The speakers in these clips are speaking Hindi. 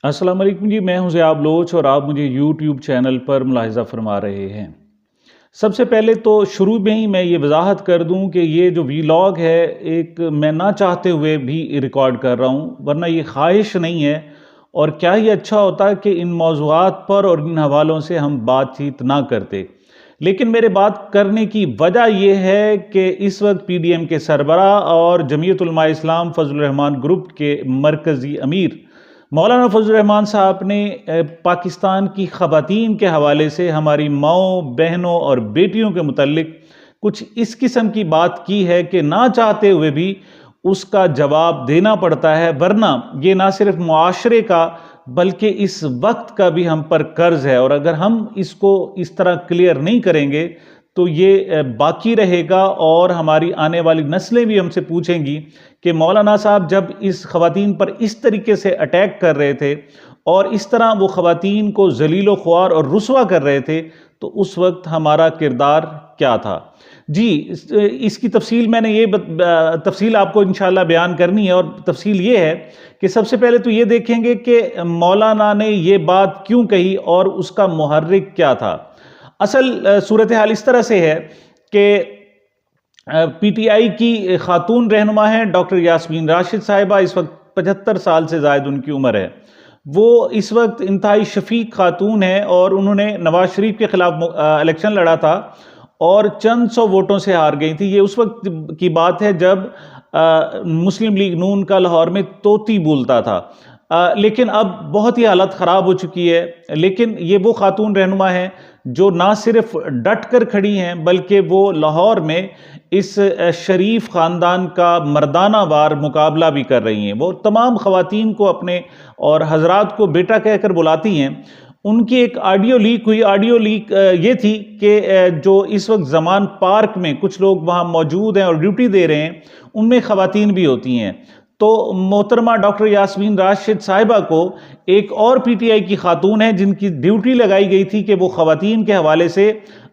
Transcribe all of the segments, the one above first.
अस्सलाम वालेकुम जी, मैं हूं ज़ियाब लोच और आप मुझे यूट्यूब चैनल पर मुलाहिज़ा फरमा रहे हैं। सबसे पहले तो शुरू में ही मैं ये वजाहत कर दूं कि ये जो वीलॉग है, एक मैं ना चाहते हुए भी रिकॉर्ड कर रहा हूं, वरना ये ख्वाहिश नहीं है। और क्या ही अच्छा होता कि इन मौज़ूआत पर और इन हवालों से हम बातचीत ना करते। लेकिन मेरे बात करने की वजह यह है कि इस वक्त PDM के सरबराह और जमीयत उलमा इस्लाम फजल रहमान ग्रुप के मरकज़ी अमीर मौलाना फजल रहमान साहब ने पाकिस्तान की ख़वातीन के हवाले से हमारी माओं, बहनों और बेटियों के मुतल्लिक कुछ इस किस्म की बात की है कि ना चाहते हुए भी उसका जवाब देना पड़ता है, वरना ये ना सिर्फ मुआशरे का बल्कि इस वक्त का भी हम पर कर्ज है। और अगर हम इसको इस तरह क्लियर नहीं करेंगे तो ये बाकी रहेगा और हमारी आने वाली नस्लें भी हमसे पूछेंगी कि मौलाना साहब जब इस ख़वातीन पर इस तरीके से अटैक कर रहे थे और इस तरह वो ख़वातीन को ज़लील ख्वार और रुसवा कर रहे थे, तो उस वक्त हमारा किरदार क्या था। जी, इसकी तफसील मैंने तफसील आपको इंशाल्लाह बयान करनी है। और तफसील ये है कि सबसे पहले तो ये देखेंगे कि मौलाना ने ये बात क्यों कही और उसका मुहर्रिक क्या था। असल सूरत हाल इस तरह से है कि PTI की खातून रहनुमा हैं डॉक्टर यास्मीन राशिद साहिबा। इस वक्त 75 साल से ज़ायद उनकी उम्र है। वो इस वक्त इंतहाई शफीक खातून है और उन्होंने नवाज शरीफ के खिलाफ इलेक्शन लड़ा था और चंद सौ वोटों से हार गई थी। ये उस वक्त की बात है जब मुस्लिम लीग नून का लाहौर में तोती बोलता था। लेकिन अब बहुत ही हालत ख़राब हो चुकी है। लेकिन ये वो खातून रहनुमा हैं जो ना सिर्फ डट कर खड़ी हैं बल्कि वो लाहौर में इस शरीफ ख़ानदान का मर्दाना वार मुकाबला भी कर रही हैं। वो तमाम ख़वातीन को अपने और हजरात को बेटा कहकर बुलाती हैं। उनकी एक ऑडियो लीक हुई। ऑडियो लीक ये थी कि जो इस वक्त जमान पार्क में कुछ लोग वहाँ मौजूद हैं और ड्यूटी दे रहे हैं, उनमें ख़वातीन भी होती हैं। तो मोहतरमा डॉक्टर यास्मीन राशिद साहिबा को एक और PTI की खातून है जिनकी ड्यूटी लगाई गई थी कि वो ख़वातीन के हवाले से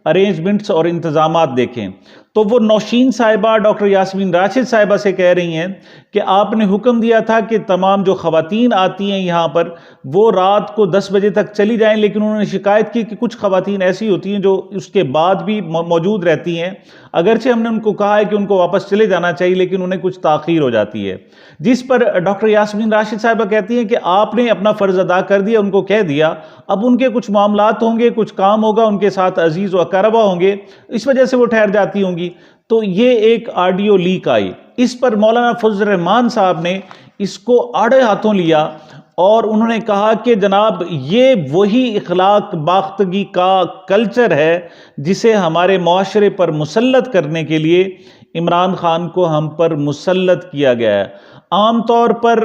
अरेंजमेंट्स और इंतजामात देखें। तो वो नौशीन साहिबा डॉक्टर यास्मीन राशिद साहिबा से कह रही हैं कि आपने हुक्म दिया था कि तमाम जो ख़वातीन आती हैं यहाँ पर वो रात को 10 बजे तक चली जाएं, लेकिन उन्होंने शिकायत की कि कुछ ख़वातीन ऐसी होती हैं जो उसके बाद भी मौजूद रहती हैं। अगरचे हमने उनको कहा है कि उनको वापस चले जाना चाहिए, लेकिन उन्हें कुछ ताख़ीर हो जाती है। जिस पर डॉक्टर यास्मीन राशिद साहिबा कहती हैं कि आपने अपना फ़र्ज़ अदा कर दिया, उनको कह दिया, अब उनके कुछ मामलात होंगे, कुछ काम होगा, उनके साथ अजीज़ व अक़रबा होंगे, इस वजह से वो ठहर जाती होंगी। तो ये एक ऑडियो लीक आई। इस पर मौलाना फजल रहमान साहब ने इसको आड़े हाथों लिया और उन्होंने कहा कि जनाब ये वही इखलाक बाख्तगी का कल्चर है जिसे हमारे मुआशरे पर मुसल्लत करने के लिए इमरान खान को हम पर मुसल्लत किया गया है। आम तौर पर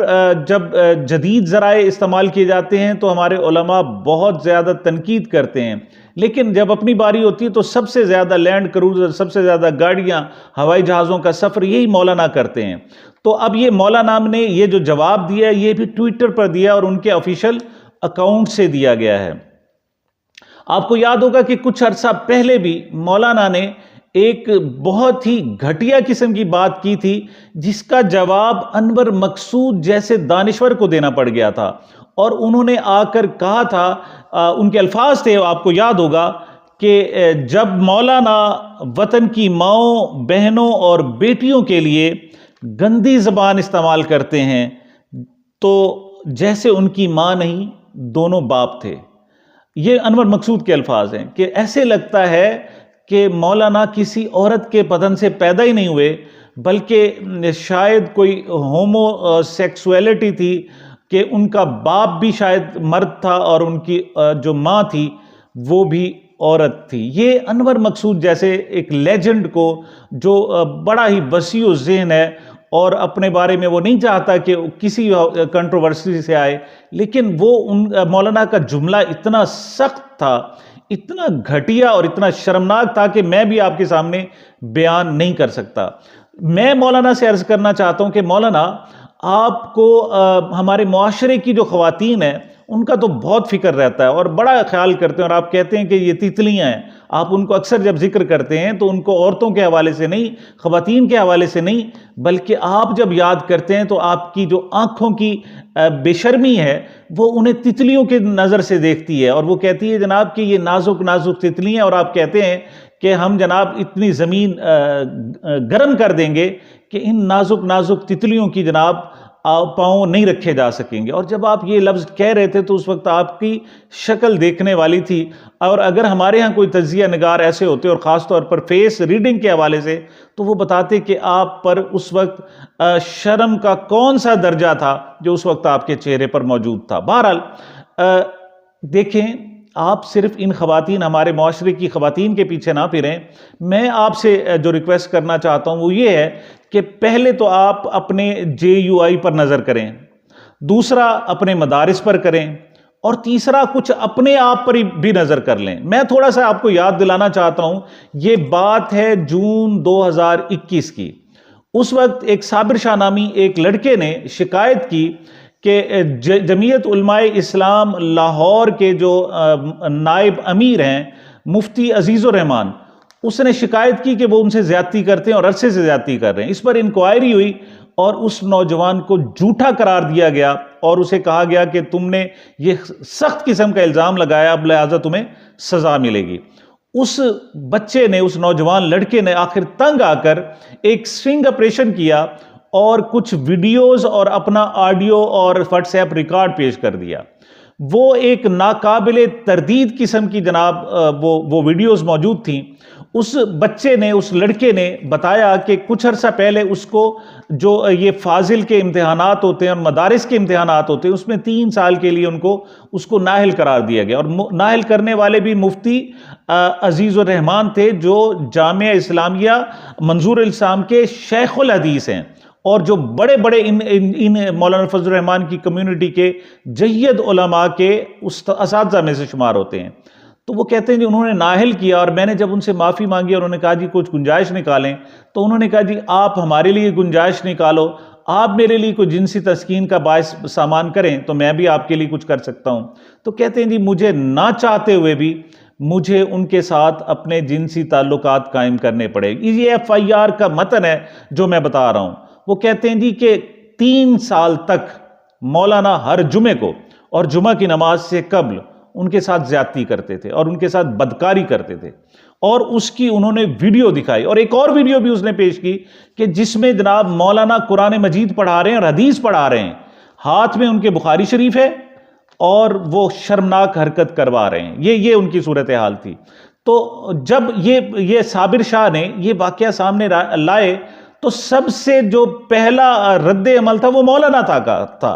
जब जदीद ज़राए इस्तेमाल किए जाते हैं तो हमारे उलमा बहुत ज़्यादा तनकीद करते हैं, लेकिन जब अपनी बारी होती है तो सबसे ज़्यादा लैंड क्रूज़र, सबसे ज़्यादा गाड़ियाँ, हवाई जहाज़ों का सफ़र यही मौलाना करते हैं। तो अब ये मौलाना ने ये जो जवाब दिया ये भी ट्विटर पर दिया और उनके ऑफिशियल अकाउंट से दिया गया है। आपको याद होगा कि कुछ अरसा पहले भी मौलाना ने एक बहुत ही घटिया किस्म की बात की थी जिसका जवाब अनवर मकसूद जैसे दानिश्वर को देना पड़ गया था। और उन्होंने आकर कहा था, उनके अल्फाज थे, आपको याद होगा कि जब मौलाना वतन की माओं, बहनों और बेटियों के लिए गंदी ज़बान इस्तेमाल करते हैं तो जैसे उनकी माँ नहीं दोनों बाप थे। ये अनवर मकसूद के अल्फाज हैं कि ऐसे लगता है कि मौलाना किसी औरत के बदन से पैदा ही नहीं हुए, बल्कि शायद कोई होमोसेक्सुअलिटी थी कि उनका बाप भी शायद मर्द था और उनकी जो माँ थी वो भी औरत थी। ये अनवर मकसूद जैसे एक लेजेंड को, जो बड़ा ही वसीउ ज़हन है और अपने बारे में वो नहीं चाहता कि किसी कंट्रोवर्सी से आए, लेकिन वो मौलाना का जुमला इतना सख्त था, इतना घटिया और इतना शर्मनाक था कि मैं भी आपके सामने बयान नहीं कर सकता। मैं मौलाना से अर्ज़ करना चाहता हूं कि मौलाना, आपको हमारे मुआशरे की जो ख़वातीन हैं उनका तो बहुत फिक्र रहता है और बड़ा ख्याल करते हैं, और आप कहते हैं कि ये तितलियां हैं। आप उनको अक्सर जब जिक्र करते हैं तो उनको औरतों के हवाले से नहीं, ख़वातीन के हवाले से नहीं, बल्कि आप जब याद करते हैं तो आपकी जो आंखों की बेशर्मी है वो उन्हें तितलियों के नज़र से देखती है, और वो कहती है जनाब कि ये नाजुक नाजुक तितलियां, और आप कहते हैं कि हम जनाब इतनी ज़मीन गर्म कर देंगे कि इन नाजुक नाजुक तितलियों की जनाब पाँव नहीं रखे जा सकेंगे। और जब आप ये लफ्ज़ कह रहे थे तो उस वक्त आपकी शक्ल देखने वाली थी, और अगर हमारे यहाँ कोई तजिया निगार ऐसे होते और ख़ास तौर पर फेस रीडिंग के हवाले से, तो वो बताते कि आप पर उस वक्त शर्म का कौन सा दर्जा था जो उस वक्त आपके चेहरे पर मौजूद था। बहरहाल देखें, आप सिर्फ इन ख़वातीन, हमारे माशरे की ख़वातीन के पीछे ना फिरें। मैं आपसे जो रिक्वेस्ट करना चाहता हूँ वो ये है कि पहले तो आप अपने JUI पर नज़र करें, दूसरा अपने मदारिस पर करें, और तीसरा कुछ अपने आप पर भी नज़र कर लें। मैं थोड़ा सा आपको याद दिलाना चाहता हूँ, ये बात है जून 2021 की। उस वक्त एक साबिर शाह नामी एक लड़के ने शिकायत की कि जमीयत उलमाए इस्लाम लाहौर के जो नायब अमीर हैं मुफ्ती अजीज़ुर रहमान, उसने शिकायत की कि वो उनसे ज़्यादती करते हैं और अरसे से ज़्यादती कर रहे हैं। इस पर इंक्वायरी हुई और उस नौजवान को झूठा करार दिया गया और उसे कहा गया कि तुमने ये सख्त किस्म का इल्ज़ाम लगाया, अब लिहाजा तुम्हें सज़ा मिलेगी। उस बच्चे ने, उस नौजवान लड़के ने आखिर तंग आकर एक स्विंग ऑपरेशन किया और कुछ वीडियोस और अपना ऑडियो और व्हाट्सएप रिकॉर्ड पेश कर दिया। वो एक नाकाबिले तरदीद किस्म की जनाब वो वीडियोस मौजूद थी। उस बच्चे ने, उस लड़के ने बताया कि कुछ अर्सा पहले उसको जो ये फाजिल के इम्तिहानात होते हैं और मदारिस के इम्तिहानात होते हैं, उसमें 3 साल के लिए उसको नाहिल करार दिया गया, और नाहिल करने वाले भी मुफ्ती अजीज़ुर रहमान थे, जो जामिया इस्लामिया मंजूर इस्लाम के शेखुल हदीस हैं और जो बड़े बड़े इन मौलाना फजल रहमान की कम्युनिटी के जय्यद उलमा के असातिज़ा में से शुमार होते हैं। तो वो कहते हैं जी उन्होंने नाहिल किया, और मैंने जब उनसे माफ़ी मांगी और उन्होंने कहा जी कुछ गुंजाइश निकालें, तो उन्होंने कहा जी आप हमारे लिए गुंजाइश निकालो, आप मेरे लिए कोई जिनसी तस्कीन का बायस सामान करें तो मैं भी आपके लिए कुछ कर सकता हूँ। तो कहते हैं जी मुझे ना चाहते हुए भी मुझे उनके साथ अपने जिनसी ताल्लुकात कायम करने पड़े। ये FIR का मतन है जो मैं बता रहा हूँ। वो कहते हैं जी कि 3 साल तक मौलाना हर जुमे को और जुमा की नमाज से कब्ल उनके साथ ज्यादती करते थे और उनके साथ बदकारी करते थे, और उसकी उन्होंने वीडियो दिखाई, और एक और वीडियो भी उसने पेश की कि जिसमें जनाब मौलाना कुरान मजीद पढ़ा रहे हैं और हदीस पढ़ा रहे हैं, हाथ में उनके बुखारी शरीफ है और वो शर्मनाक हरकत करवा रहे हैं। ये उनकी सूरत हाल थी। तो जब ये साबिर शाह ने ये वाकया सामने लाए तो सबसे जो पहला रद्द अमल था वो मौलाना था।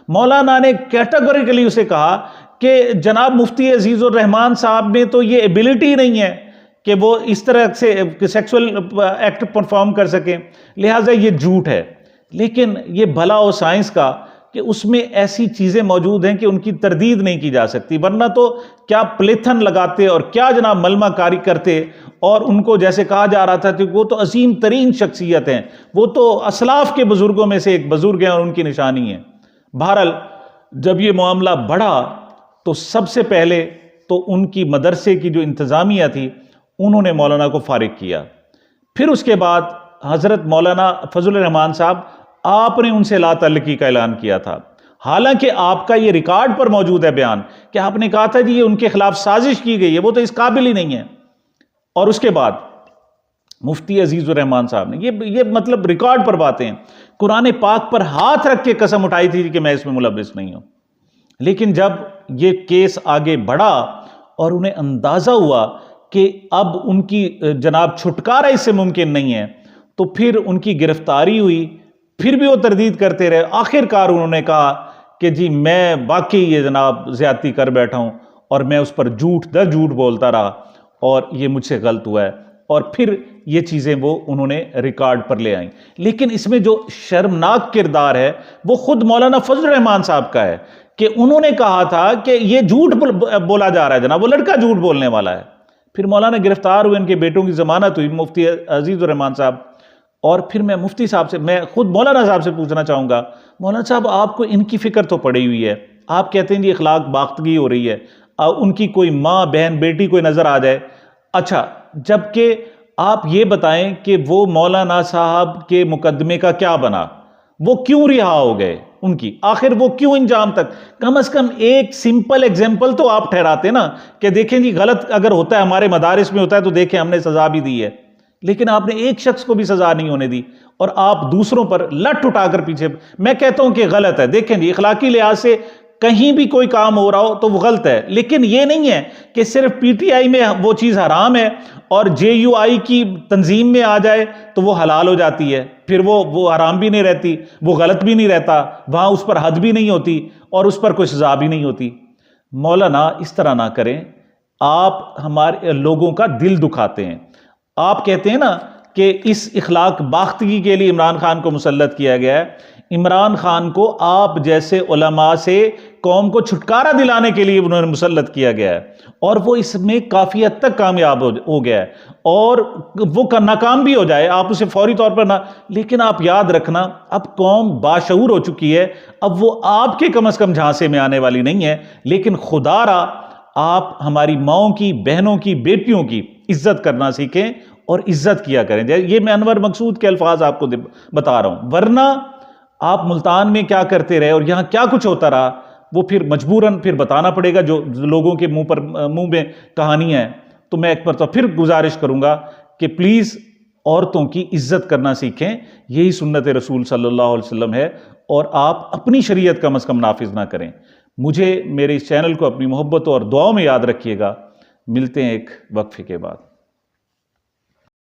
मौलाना ने कैटेगोरिकली उसे कहा कि जनाब मुफ्ती अजीज़ुर रहमान साहब में तो ये एबिलिटी नहीं है कि वो इस तरह से सेक्सुअल एक्ट परफॉर्म कर सकें, लिहाजा ये झूठ है। लेकिन ये भला हो साइंस का कि उसमें ऐसी चीज़ें मौजूद हैं कि उनकी तरदीद नहीं की जा सकती, वरना तो क्या प्लेथन लगाते और क्या जनाब मलमाकारी करते, और उनको जैसे कहा जा रहा था कि वो तो अजीम तरीन शख्सियत हैं, वो तो असलाफ के बुजुर्गों में से एक बुजुर्ग हैं और उनकी निशानी है। बहरहाल जब ये मामला बढ़ा तो सबसे पहले तो उनकी मदरसे की जो इंतज़ामिया थी उन्होंने मौलाना को फारिग किया। फिर उसके बाद हज़रत मौलाना फजल रहमान साहब, आपने उनसे ला तल्लकी का ऐलान किया था, हालांकि आपका ये रिकॉर्ड पर मौजूद है बयान कि आपने कहा था जी ये उनके खिलाफ साजिश की गई है, वो तो इस काबिल ही नहीं है। और उसके बाद मुफ्ती अजीज़ुर रहमान साहब ने ये मतलब रिकॉर्ड पर बातें हैं, कुरान पाक पर हाथ रख के कसम उठाई थी कि मैं इसमें मुलव्विस नहीं हूं। लेकिन जब ये केस आगे बढ़ा और उन्हें अंदाजा हुआ कि अब उनकी जनाब छुटकारा इससे मुमकिन नहीं है, तो फिर उनकी गिरफ्तारी हुई। फिर भी वो तरदीद करते रहे। आखिरकार उन्होंने कहा कि जी मैं वाकई ये जनाब ज्यादती कर बैठा हूं और मैं उस पर झूठ दर झूठ बोलता रहा और ये मुझसे गलत हुआ है, और फिर ये चीज़ें वो उन्होंने रिकॉर्ड पर ले आई। लेकिन इसमें जो शर्मनाक किरदार है वो खुद मौलाना फजल रहमान साहब का है कि उन्होंने कहा था कि ये झूठ बोला जा रहा है जनाब, वो लड़का झूठ बोलने वाला है। फिर मौलाना गिरफ्तार हुए, उनके बेटों की जमानत हुई, मुफ्ती अजीज़ुर रहमान साहब। और फिर मैं खुद मौलाना साहब से पूछना चाहूँगा, मौलाना साहब आपको इनकी फ़िक्र तो पड़ी हुई है, आप कहते हैं जी अखलाक बाख्तगी हो रही है, उनकी कोई माँ बहन बेटी कोई नज़र आ जाए। अच्छा, जबकि आप ये बताएं कि वो मौलाना साहब के मुकदमे का क्या बना, वो क्यों रिहा हो गए, उनकी आखिर वो क्यों इंजाम तक, कम से कम एक सिंपल एग्जाम्पल तो आप ठहराते ना कि देखें जी गलत अगर होता है हमारे मदारिस में होता है तो देखें हमने सजा भी दी है। लेकिन आपने एक शख्स को भी सजा नहीं होने दी और आप दूसरों पर लट उठाकर पीछे। मैं कहता हूं कि गलत है। देखें जी इखलाकी लिहाज से कहीं भी कोई काम हो रहा हो तो वो गलत है, लेकिन ये नहीं है कि सिर्फ पीटीआई में वो चीज़ हराम है और जेयूआई की तंजीम में आ जाए तो वो हलाल हो जाती है, फिर वो हराम भी नहीं रहती, वो गलत भी नहीं रहता, वहाँ उस पर हद भी नहीं होती और उस पर कोई सजा भी नहीं होती। मौलाना इस तरह ना करें, आप हमारे लोगों का दिल दुखाते हैं। आप कहते हैं ना कि इस इखलाक बाख्तगी के लिए इमरान खान को मुसल्लत किया गया है। इमरान खान को आप जैसे उलमा से कौम को छुटकारा दिलाने के लिए उन्होंने मुसल्लत किया गया है और वो इसमें काफ़ी हद तक कामयाब हो गया है और वो नाकाम भी हो जाए आप उसे फौरी तौर पर ना, लेकिन आप याद रखना अब कौम बाशऊर हो चुकी है, अब वो आपके कम से कम झांसे में आने वाली नहीं है। लेकिन खुदारा आप हमारी माओं की, बहनों की, बेटियों की इज्जत करना सीखें और इज्जत किया करें। ये मैं अनवर मकसूद के अल्फाज आपको बता रहा हूं, वरना आप मुल्तान में क्या करते रहे और यहां क्या कुछ होता रहा वो फिर मजबूरन फिर बताना पड़ेगा, जो लोगों के मुंह में कहानी है। तो मैं एक बार तो फिर गुजारिश करूंगा कि प्लीज़ औरतों की इज्जत करना सीखें, यही सुन्नत रसूल सल्लल्लाहु अलैहि वसल्लम है और आप अपनी शरीयत कम से कम नाफिज ना करें। मुझे मेरे इस चैनल को अपनी मोहब्बत और दुआओं में याद रखिएगा। मिलते हैं एक वक्फे के बाद।